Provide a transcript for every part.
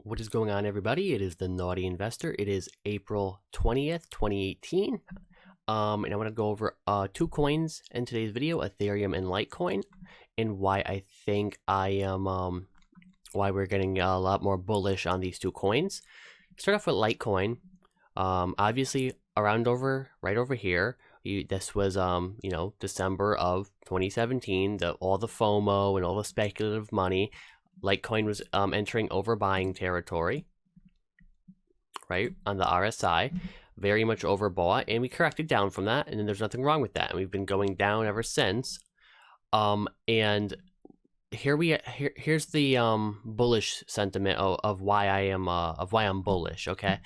What is going on, everybody? It is the Naughty Investor. It is April 20th, 2018. And I want to go over two coins in today's video, Ethereum and LiteCoin, and why I think I am, why we're getting a lot more bullish on these two coins. Start off with LiteCoin. Obviously, right over here, this was, December of 2017, all the FOMO and all the speculative money. LiteCoin was entering overbuying territory, right, on the RSI, very much overbought, and we corrected down from that, and then there's nothing wrong with that, and we've been going down ever since. And here's the bullish sentiment of why I'm bullish. Okay,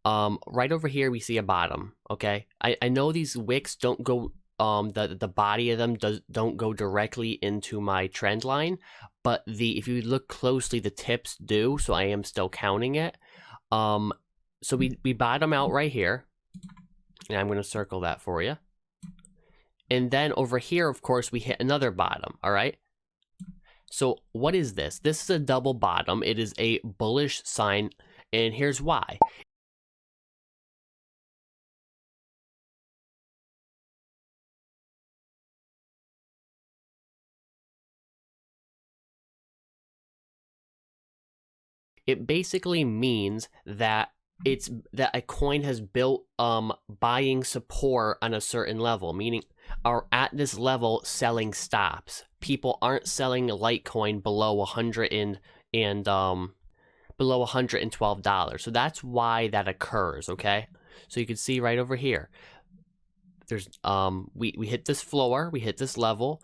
right over here we see a bottom. Okay, I know these wicks don't go. The body of them don't go directly into my trend line, but if you look closely, the tips do. So I am still counting it. So we bottom out right here, and I'm going to circle that for you. And then over here, of course, we hit another bottom. All right. So what is this? This is a double bottom. It is a bullish sign, and here's why. It basically means that a coin has built buying support on a certain level, meaning at this level selling stops. People aren't selling LiteCoin below below $112. So that's why that occurs. Okay, so you can see right over here, there's we hit this floor, we hit this level.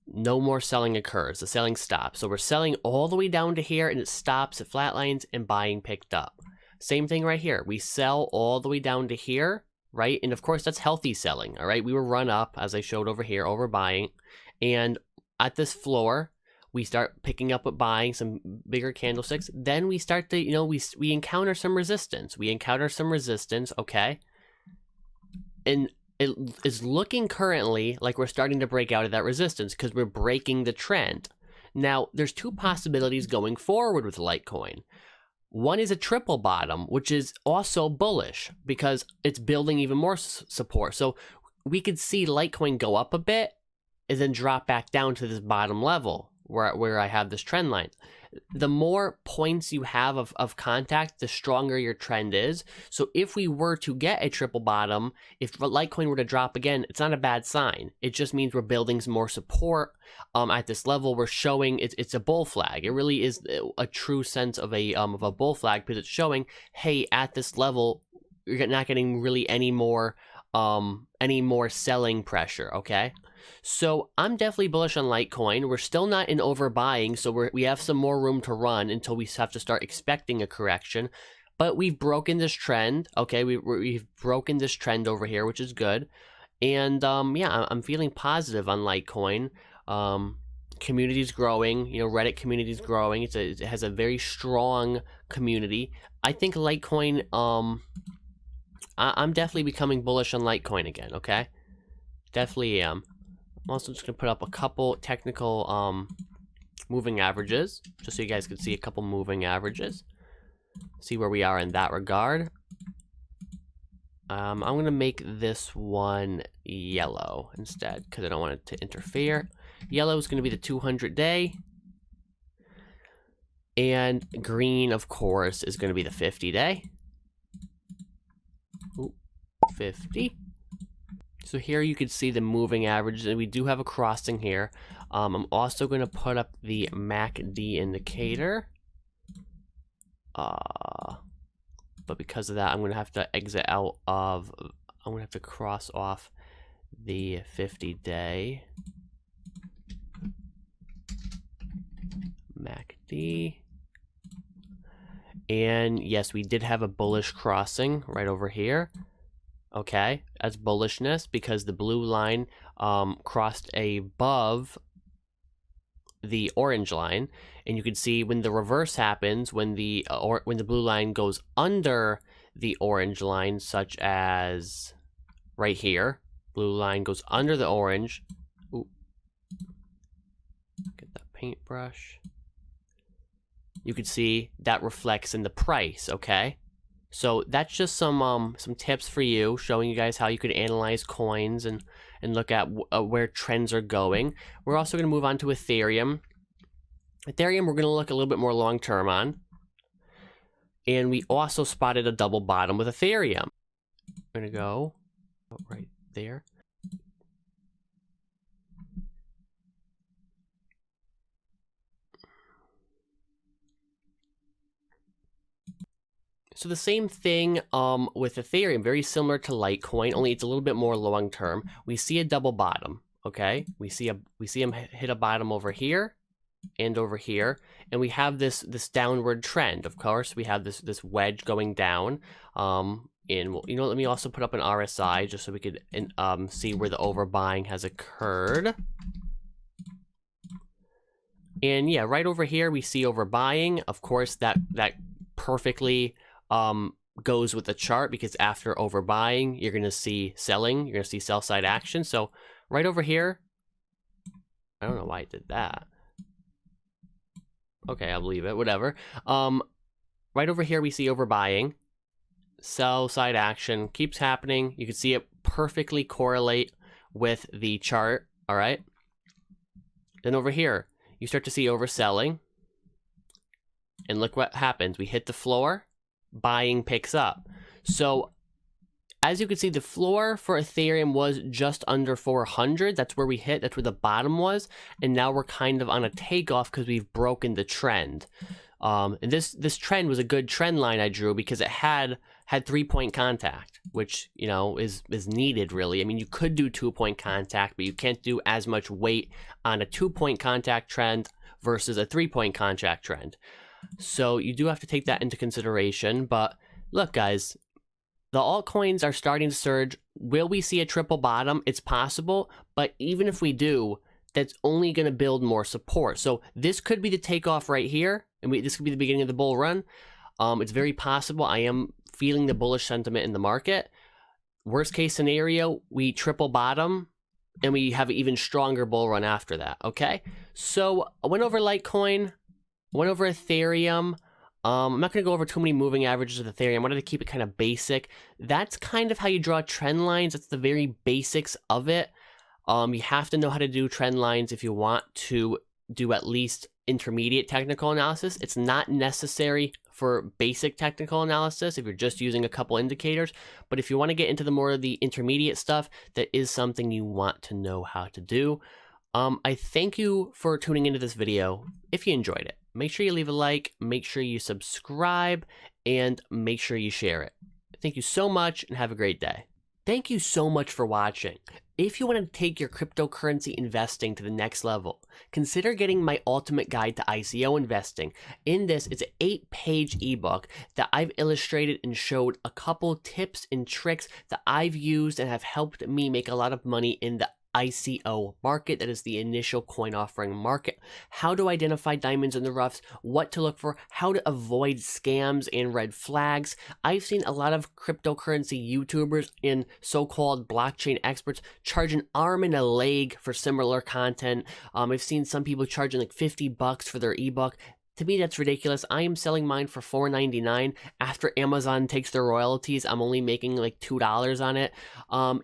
No more selling occurs. The selling stops. So we're selling all the way down to here, and it stops, it flatlines, and buying picked up. Same thing right here. We sell all the way down to here, right? And of course, that's healthy selling, all right? We were run up, as I showed over here, overbuying. And at this floor, we start picking up with buying some bigger candlesticks. Then we start to, we encounter some resistance. Okay? And it is looking currently like we're starting to break out of that resistance because we're breaking the trend. Now, there's two possibilities going forward with LiteCoin. One is a triple bottom, which is also bullish because it's building even more support. So we could see LiteCoin go up a bit and then drop back down to this bottom level where I have this trend line. The more points you have of contact, the stronger your trend is. So if we were to get a triple bottom, if LiteCoin were to drop again, it's not a bad sign. It just means we're building some more support at this level. We're showing it's a bull flag. It really is a true sense of a bull flag because it's showing, hey, at this level, you're not getting really any more selling pressure. Okay. So I'm definitely bullish on LiteCoin. We're still not in overbuying, so we have some more room to run until we have to start expecting a correction. But we've broken this trend. Okay, we've broken this trend over here, which is good. And yeah, I'm feeling positive on LiteCoin. Community's growing. Reddit community's growing. It has a very strong community. I think LiteCoin. I'm definitely becoming bullish on LiteCoin again. Okay, definitely am. I'm also just going to put up a couple technical moving averages, just so you guys can see a couple moving averages. See where we are in that regard. I'm going to make this one yellow instead, because I don't want it to interfere. Yellow is going to be the 200-day. And green, of course, is going to be the 50-day. 50. So here you can see the moving averages, and we do have a crossing here. I'm also going to put up the MACD indicator. But because of that, I'm going to have to exit out of, I'm going to have to cross off the 50-day MACD. And yes, we did have a bullish crossing right over here. Okay, that's bullishness because the blue line crossed above the orange line, and you can see when the reverse happens, when the blue line goes under the orange line, such as right here, blue line goes under the orange. Ooh. Get that paintbrush. you could see that reflects in the price, okay? So that's just some tips for you, showing you guys how you could analyze coins and look at where trends are going. We're also going to move on to Ethereum. Ethereum we're going to look a little bit more long term on. And we also spotted a double bottom with Ethereum. I'm going to go right there. So the same thing with Ethereum, very similar to LiteCoin, only it's a little bit more long term. We see a double bottom, okay? We see him hit a bottom over here and over here, and we have this downward trend. Of course, we have this wedge going down. And you know, let me also put up an RSI just so we could see where the overbuying has occurred. And yeah, right over here we see overbuying. Of course, that perfectly goes with the chart, because after overbuying, you're going to see selling. You're going to see sell side action. So right over here, I don't know why I did that. Okay, I'll leave it, whatever. Right over here, we see overbuying. Sell side action keeps happening. You can see it perfectly correlate with the chart, all right? Then over here, you start to see overselling. And look what happens. We hit the floor. Buying picks up. So as you can see, the floor for Ethereum was just under 400. That's where we hit. That's where the bottom was. And now we're kind of on a takeoff because we've broken the trend. And this trend was a good trend line I drew because it had 3-point contact, which, you know, is needed really. I mean, you could do 2-point contact, but you can't do as much weight on a 2-point contact trend versus a 3-point contact trend. So you do have to take that into consideration. But look, guys, the altcoins are starting to surge. Will we see a triple bottom? It's possible, but even if we do, that's only going to build more support. So this could be the takeoff right here, and this could be the beginning of the bull run. It's very possible. I am feeling the bullish sentiment in the market. Worst case scenario, we triple bottom, and we have an even stronger bull run after that, okay? So I went over LiteCoin, went over Ethereum. I'm not going to go over too many moving averages of Ethereum. I wanted to keep it kind of basic. That's kind of how you draw trend lines. That's the very basics of it. You have to know how to do trend lines if you want to do at least intermediate technical analysis. It's not necessary for basic technical analysis if you're just using a couple indicators. But if you want to get into the more of the intermediate stuff, that is something you want to know how to do. I thank you for tuning into this video. If you enjoyed it, make sure you leave a like, make sure you subscribe, and make sure you share it. Thank you so much and have a great day. Thank you so much for watching. If you want to take your cryptocurrency investing to the next level, consider getting my ultimate guide to ICO investing. In this, it's an 8-page ebook that I've illustrated and showed a couple tips and tricks that I've used and have helped me make a lot of money in the ICO market, that is the initial coin offering market. How to identify diamonds in the roughs, what to look for, how to avoid scams and red flags. I've seen a lot of cryptocurrency YouTubers and so-called blockchain experts charge an arm and a leg for similar content. I've seen some people charging like $50 for their ebook. To me, that's ridiculous. I am selling mine for $4.99. After Amazon takes their royalties, I'm only making like $2 on it.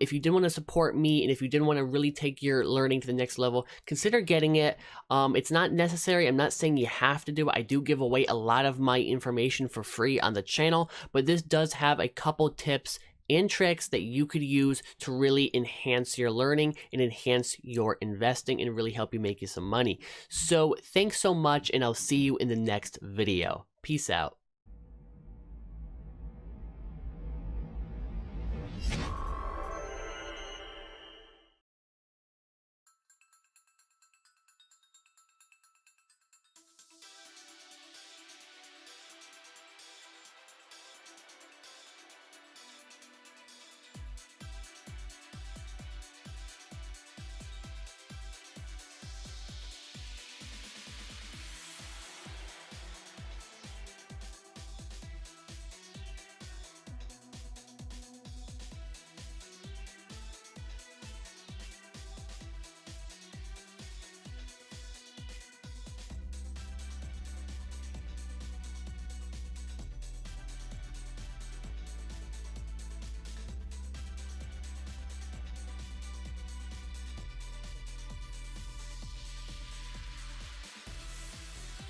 If you did want to support me and if you did want to really take your learning to the next level, consider getting it. It's not necessary. I'm not saying you have to do it. I do give away a lot of my information for free on the channel, but this does have a couple tips and tricks that you could use to really enhance your learning and enhance your investing and really help you make you some money. So thanks so much, and I'll see you in the next video. Peace out.